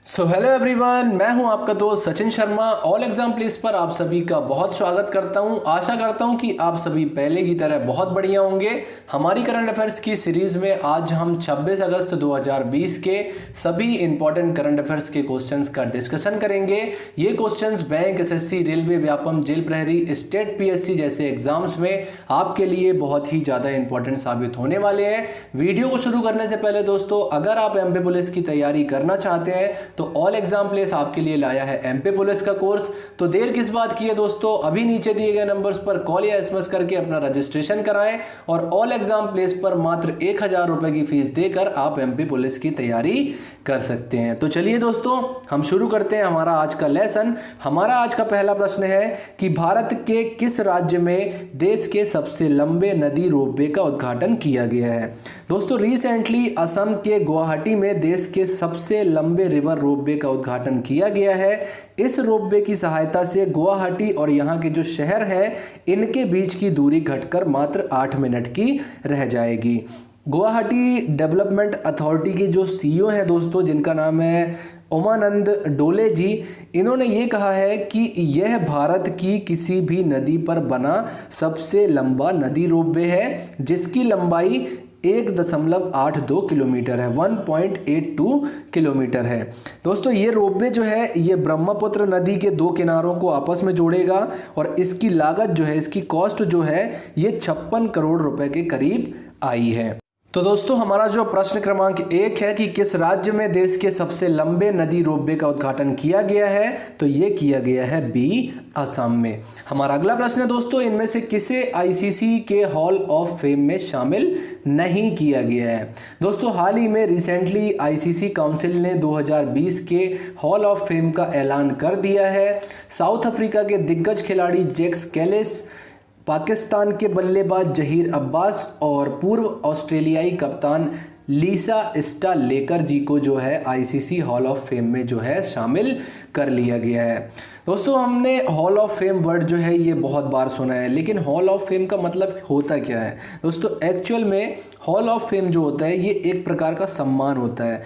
Hello everyone, मैं हूं आपका दोस्त Sachin Sharma. All exam place पर आप सभी का बहुत स्वागत करता हूं। आशा करता हूं कि आप सभी पहले की तरह बहुत बढ़िया होंगे। हमारी करंट अफेयर्स की सीरीज में आज हम 26 अगस्त 2020 के सभी इंपॉर्टेंट करंट अफेयर्स के क्वेश्चंस का डिस्कशन करेंगे। ये questions bank, SSC, railway, Vyapam, jail प्रहरी, स्टेट पीएससी जैसे एग्जाम्स में आपके लिए बहुत ही ज़्यादा इंपॉर्टेंट साबित होने वाले हैं। वीडियो को शुरू करने से पहले दोस्तों, अगर आप एमपी पुलिस की तैयारी करना चाहते हैं तो ऑल एग्जाम प्लेस आपके लिए लाया है एमपी पुलिस का कोर्स। तो देर किस बात की है दोस्तों, अभी नीचे दिए गए नंबर्स पर कॉल या एसएमएस करके अपना रजिस्ट्रेशन कराएं और ऑल एग्जाम प्लेस पर मात्र 1000 रुपए की फीस देकर आप एमपी पुलिस की तैयारी कर सकते हैं। तो चलिए दोस्तों, हम शुरू करते हैं हमारा आज का लेसन। हमारा आज का पहला प्रश्न है कि भारत के किस राज्य में देश के सबसे लंबे नदी रोपवे का उद्घाटन किया गया है। दोस्तों, रिसेंटली असम के गुवाहाटी में देश के सबसे लंबे रिवर रोपवे का उद्घाटन किया गया है। इस रोपवे की सहायता से गुवाहाटी और यहाँ के जो शहर हैं इनके बीच की दूरी घटकर मात्र 8 मिनट की रह जाएगी। गुवाहाटी डेवलपमेंट अथॉरिटी के जो सीईओ हैं दोस्तों, जिनका नाम है उमानंद डोले जी, इन्होंने ये कहा है कि यह भारत की किसी भी नदी पर बना सबसे लंबा नदी रोपवे है, जिसकी लंबाई 1.82 किलोमीटर है, 1.82 किलोमीटर है। दोस्तों, ये रोपवे जो है ये ब्रह्मपुत्र नदी के दो किनारों को आपस में जोड़ेगा और इसकी लागत जो है, इसकी कॉस्ट जो है ये 56 करोड़ रुपए के करीब आई है। तो दोस्तों, हमारा जो प्रश्न क्रमांक 1 है कि किस राज्य में देश के सबसे लंबे नदी रोपवे का उद्घाटन किया गया है, तो ये किया गया है बी, असम में। हमारा अगला प्रश्न है दोस्तों, इनमें से किसे आईसीसी के हॉल ऑफ फेम में शामिल नहीं किया गया है। दोस्तों, हाल ही में रिसेंटली आईसीसी काउंसिल ने 2020 के हॉल ऑफ फेम का ऐलान कर दिया है। साउथ अफ्रीका के दिग्गज खिलाड़ी जैक कैलिस, पाकिस्तान के बल्लेबाज जहीर अब्बास और पूर्व ऑस्ट्रेलियाई कप्तान लीसा स्टालेकर जी को जो है आईसीसी हॉल ऑफ फेम में जो है शामिल कर लिया गया है। दोस्तों, हमने हॉल ऑफ फेम वर्ड जो है ये बहुत बार सुना है, लेकिन हॉल ऑफ फेम का मतलब होता क्या है दोस्तों? एक्चुअल में हॉल ऑफ फेम जो होता है ये एक प्रकार का सम्मान होता है।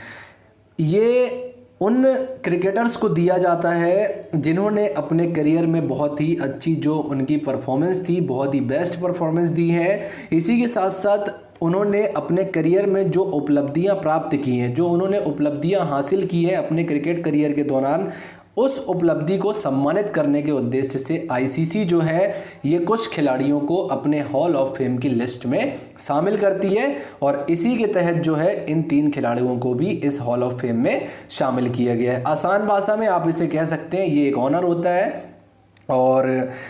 ये उन क्रिकेटर्स को दिया जाता है जिन्होंने अपने करियर में बहुत ही अच्छी जो उनकी परफॉर्मेंस थी, बहुत ही बेस्ट परफॉर्मेंस दी है। इसी के साथ साथ उन्होंने अपने करियर में जो उपलब्धियां प्राप्त की हैं, जो उन्होंने उपलब्धियां हासिल की हैं अपने क्रिकेट करियर के दौरान, उस उपलब्धि को सम्मानित करने के उद्देश्य से आईसीसी जो है ये कुछ खिलाड़ियों को अपने हॉल ऑफ फेम की लिस्ट में शामिल करती है और इसी के तहत जो है इन 3 खिलाड़ियों को भी इस हॉल ऑफ फेम में शामिल किया गया है। आसान भाषा में आप इसे कह सकते हैं ये एक ऑनर होता है। और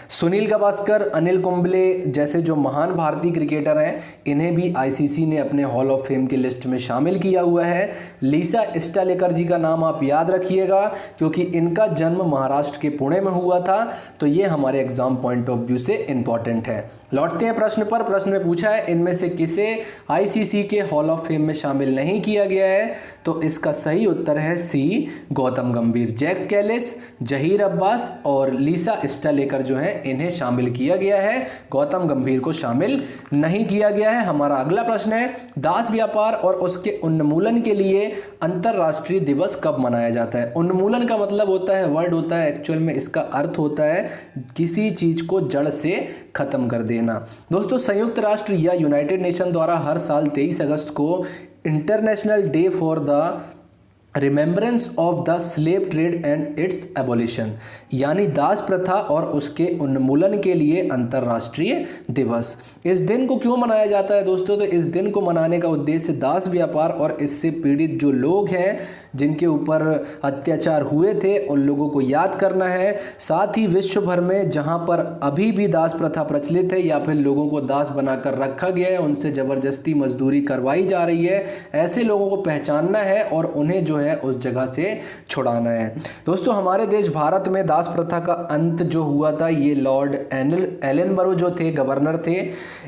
सुनील गावस्कर, अनिल कुंबले जैसे जो महान भारतीय क्रिकेटर हैं इन्हें भी आईसीसी ने अपने हॉल ऑफ फेम की लिस्ट में शामिल किया हुआ है। लीसा स्टालेकर जी का नाम आप याद रखिएगा क्योंकि इनका जन्म महाराष्ट्र के पुणे में हुआ था, तो ये हमारे एग्जाम पॉइंट ऑफ व्यू से इंपॉर्टेंट है। लौटते हैं प्रश्न पर। प्रश्न में पूछा है इनमें से किसे आईसीसी के हॉल ऑफ फेम में शामिल नहीं किया गया है, तो इसका सही उत्तर है सी, गौतम गंभीर। जैक कैलिस, जहीर अब्बास और लीसा स्टालेकर जो है इन्हें शामिल किया गया है, गौतम गंभीर को शामिल नहीं किया गया है। हमारा अगला प्रश्न है दास व्यापार और उसके उन्मूलन के लिए अंतरराष्ट्रीय दिवस कब मनाया जाता है। उन्मूलन का मतलब होता है, वर्ड होता है, एक्चुअल में इसका अर्थ होता है किसी चीज को जड़ से खत्म कर देना। दोस्तों, संयुक्त राष्ट्र या यूनाइटेड नेशन द्वारा हर साल 23 अगस्त को international day for the remembrance of the slave trade and it's abolition, यानी दास प्रथा और उसके उन्मूलन के लिए अंतर्राष्ट्रीय दिवस। इस दिन को क्यों मनाया जाता है दोस्तों? तो इस दिन को मनाने का उद्देश्य दास व्यापार और इससे पीड़ित जो लोग हैं, जिनके ऊपर अत्याचार हुए थे, उन लोगों को याद करना है। साथ ही विश्व भर में जहां पर अभी भी दास प्रथा प्रचलित है या फिर लोगों को दास बनाकर रखा गया है, उनसे ज़बरदस्ती मजदूरी करवाई जा रही है, ऐसे लोगों को पहचानना है और उन्हें जो है उस जगह से छुड़ाना है। दोस्तों, हमारे देश भारत में दास प्रथा का अंत जो हुआ था ये लॉर्ड एलनबरो जो थे, गवर्नर थे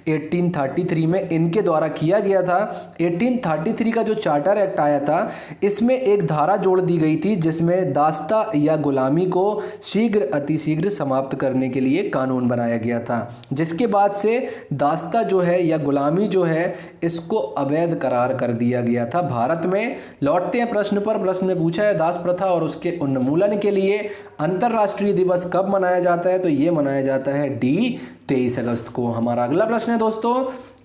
1833 में, इनके द्वारा किया गया था। 1833 का जो चार्टर एक्ट आया था इसमें एक धारा जोड़ दी गई थी जिसमें दास्ता या गुलामी को शीघ्र अतिशीघ्र समाप्त करने के लिए कानून बनाया गया था, जिसके बाद से दास्ता जो है या गुलामी जो है इसको अवैध करार कर दिया गया था भारत में। लौटते हैं प्रश्न पर प्रश्न में पूछा है दास प्रथा और उसके उन्मूलन के लिए अंतर्राष्ट्रीय दिवस कब मनाया जाता है, तो ये मनाया जाता है डी 23 अगस्त को। हमारा अगला प्रश्न है दोस्तों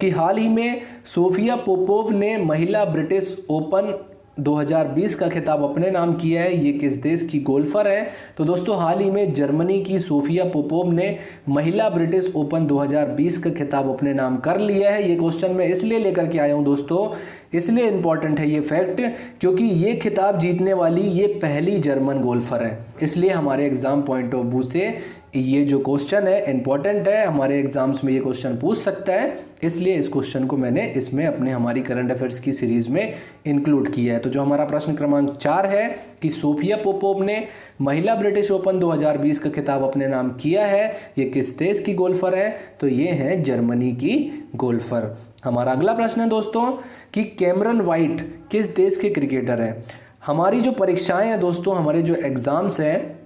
कि हाल ही में सोफिया पोपोव ने महिला ब्रिटिश ओपन 2020 का खिताब अपने नाम किया है, ये किस देश की गोल्फर है? तो दोस्तों हाल ही में जर्मनी की सोफिया पोपोव ने महिला ब्रिटिश ओपन 2020 का खिताब अपने नाम कर लिया है। ये क्वेश्चन मैं इसलिए लेकर के आया हूँ दोस्तों, इसलिए इम्पॉर्टेंट है ये फैक्ट क्योंकि ये खिताब जीतने वाली ये पहली जर्मन गोल्फर है, इसलिए हमारे एग्जाम पॉइंट ऑफ व्यू से ये जो क्वेश्चन है इंपॉर्टेंट है, हमारे एग्जाम्स में ये क्वेश्चन पूछ सकता है, इसलिए इस क्वेश्चन को मैंने इसमें अपने हमारी करंट अफेयर्स की सीरीज में इंक्लूड किया है। तो जो हमारा प्रश्न क्रमांक 4 है कि सोफिया पोपोव ने महिला ब्रिटिश ओपन 2020 का खिताब अपने नाम किया है, ये किस देश की गोल्फर है? तो ये है जर्मनी की गोल्फर। हमारा अगला प्रश्न है दोस्तों कि कैमरन वाइट किस देश के क्रिकेटर हैं? हमारी जो परीक्षाएं हैं दोस्तों, हमारे जो एग्जाम्स हैं,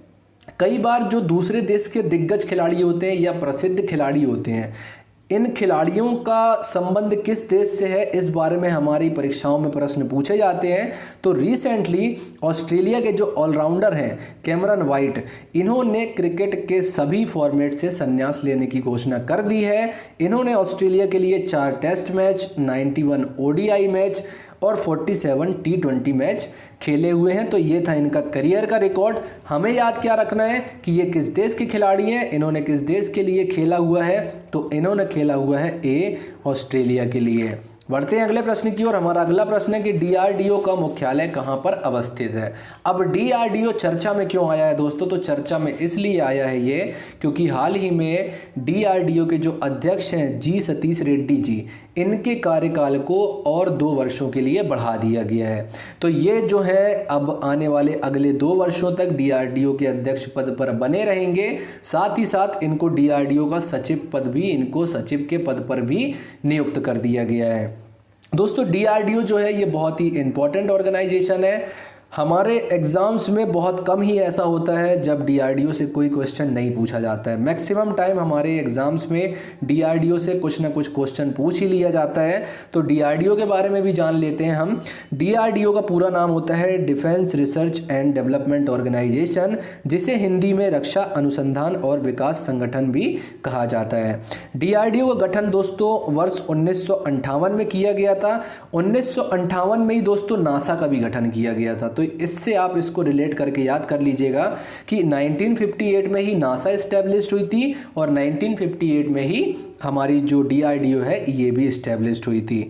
कई बार जो दूसरे देश के दिग्गज खिलाड़ी होते हैं या प्रसिद्ध खिलाड़ी होते हैं, इन खिलाड़ियों का संबंध किस देश से है, इस बारे में हमारी परीक्षाओं में प्रश्न पूछे जाते हैं। तो रिसेंटली ऑस्ट्रेलिया के जो ऑलराउंडर हैं कैमरन वाइट, इन्होंने क्रिकेट के सभी फॉर्मेट से संन्यास लेने की घोषणा कर दी है। इन्होंने ऑस्ट्रेलिया के लिए 4 टेस्ट मैच, 91 ODI मैच और 47 T20 मैच खेले हुए हैं। तो ये था इनका करियर का रिकॉर्ड। हमें याद क्या रखना है कि ये किस देश के खिलाड़ी हैं, इन्होंने किस देश के लिए खेला हुआ है, तो इन्होंने खेला हुआ है ए ऑस्ट्रेलिया के लिए। बढ़ते हैं अगले प्रश्न की ओर। हमारा अगला प्रश्न है कि DRDO का मुख्यालय कहाँ पर अवस्थित है? अब DRDO चर्चा में क्यों आया है दोस्तों? तो चर्चा में इसलिए आया है ये क्योंकि हाल ही में DRDO के जो अध्यक्ष हैं जी सतीश रेड्डी जी, इनके कार्यकाल को और 2 वर्षों के लिए बढ़ा दिया गया है। तो ये जो है अब आने वाले अगले 2 वर्षों तक DRDO के अध्यक्ष पद पर बने रहेंगे। साथ ही साथ इनको DRDO का सचिव पद भी, इनको सचिव के पद पर भी नियुक्त कर दिया गया है। दोस्तों DRDO जो है ये बहुत ही इंपॉर्टेंट ऑर्गेनाइजेशन है। हमारे एग्ज़ाम्स में बहुत कम ही ऐसा होता है जब DRDO से कोई क्वेश्चन नहीं पूछा जाता है। मैक्सिमम टाइम हमारे एग्ज़ाम्स में DRDO से कुछ ना कुछ क्वेश्चन पूछ ही लिया जाता है। तो DRDO के बारे में भी जान लेते हैं हम। DRDO का पूरा नाम होता है defence research and development organisation, जिसे हिंदी में रक्षा अनुसंधान और विकास संगठन भी कहा जाता है। DRDO का गठन दोस्तों वर्ष 1958 में किया गया था। 1958 में ही दोस्तों नासा का भी गठन किया गया था। तो इससे आप इसको रिलेट करके याद कर लीजिएगा कि 1958 में ही नासा एस्टेब्लिश्ड हुई थी और 1958 में ही हमारी जो DRDO है ये भी एस्टेब्लिश्ड हुई थी।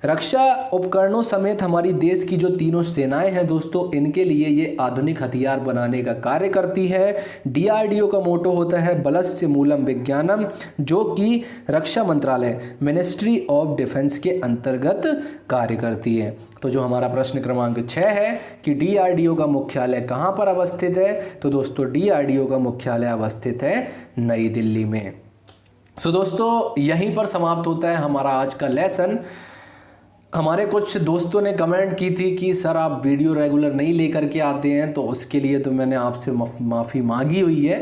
रक्षा उपकरणों समेत हमारी देश की जो तीनों सेनाएं हैं दोस्तों, इनके लिए ये आधुनिक हथियार बनाने का कार्य करती है। DRDO का मोटो होता है बलस्य मूलम विज्ञानम, जो कि रक्षा मंत्रालय मिनिस्ट्री ऑफ डिफेंस के अंतर्गत कार्य करती है। तो जो हमारा प्रश्न क्रमांक 6 है कि DRDO का मुख्यालय कहाँ पर अवस्थित है, तो दोस्तों DRDO का मुख्यालय अवस्थित है नई दिल्ली में। सो दोस्तों यहीं पर समाप्त होता है हमारा आज का लेसन। हमारे कुछ दोस्तों ने कमेंट की थी कि सर आप वीडियो रेगुलर नहीं लेकर के आते हैं, तो उसके लिए तो मैंने आपसे माफ़ी मांगी हुई है।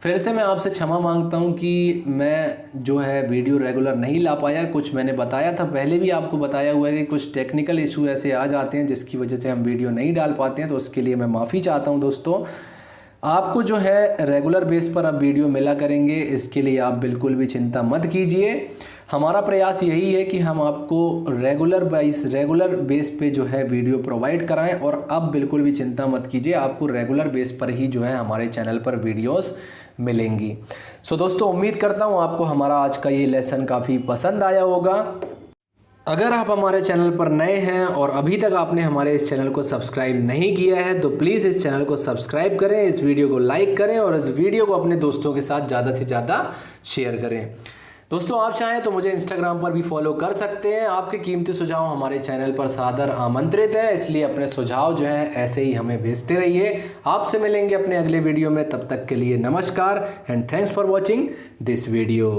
फिर से मैं आपसे क्षमा मांगता हूं कि मैं जो है वीडियो रेगुलर नहीं ला पाया। कुछ मैंने बताया था, पहले भी आपको बताया हुआ है कि कुछ टेक्निकल इशू ऐसे आ जाते हैं जिसकी वजह से हम वीडियो नहीं डाल पाते हैं, तो उसके लिए मैं माफ़ी चाहता हूँ दोस्तों। आपको जो है रेगुलर बेस पर अब वीडियो मिला करेंगे, इसके लिए आप बिल्कुल भी चिंता मत कीजिए। हमारा प्रयास यही है कि हम आपको रेगुलर बेस पे जो है वीडियो प्रोवाइड कराएं, और अब बिल्कुल भी चिंता मत कीजिए, आपको रेगुलर बेस पर ही जो है हमारे चैनल पर वीडियोस मिलेंगी। सो दोस्तों उम्मीद करता हूं आपको हमारा आज का ये लेसन काफ़ी पसंद आया होगा। अगर आप हमारे चैनल पर नए हैं और अभी तक आपने हमारे इस चैनल को सब्सक्राइब नहीं किया है, तो प्लीज़ इस चैनल को सब्सक्राइब करें, इस वीडियो को लाइक करें और इस वीडियो को अपने दोस्तों के साथ ज़्यादा से ज़्यादा शेयर करें। दोस्तों आप चाहें तो मुझे इंस्टाग्राम पर भी फॉलो कर सकते हैं। आपके कीमती सुझाव हमारे चैनल पर सादर आमंत्रित है, इसलिए अपने सुझाव जो हैं ऐसे ही हमें भेजते रहिए। आपसे मिलेंगे अपने अगले वीडियो में, तब तक के लिए नमस्कार and thanks for watching this video.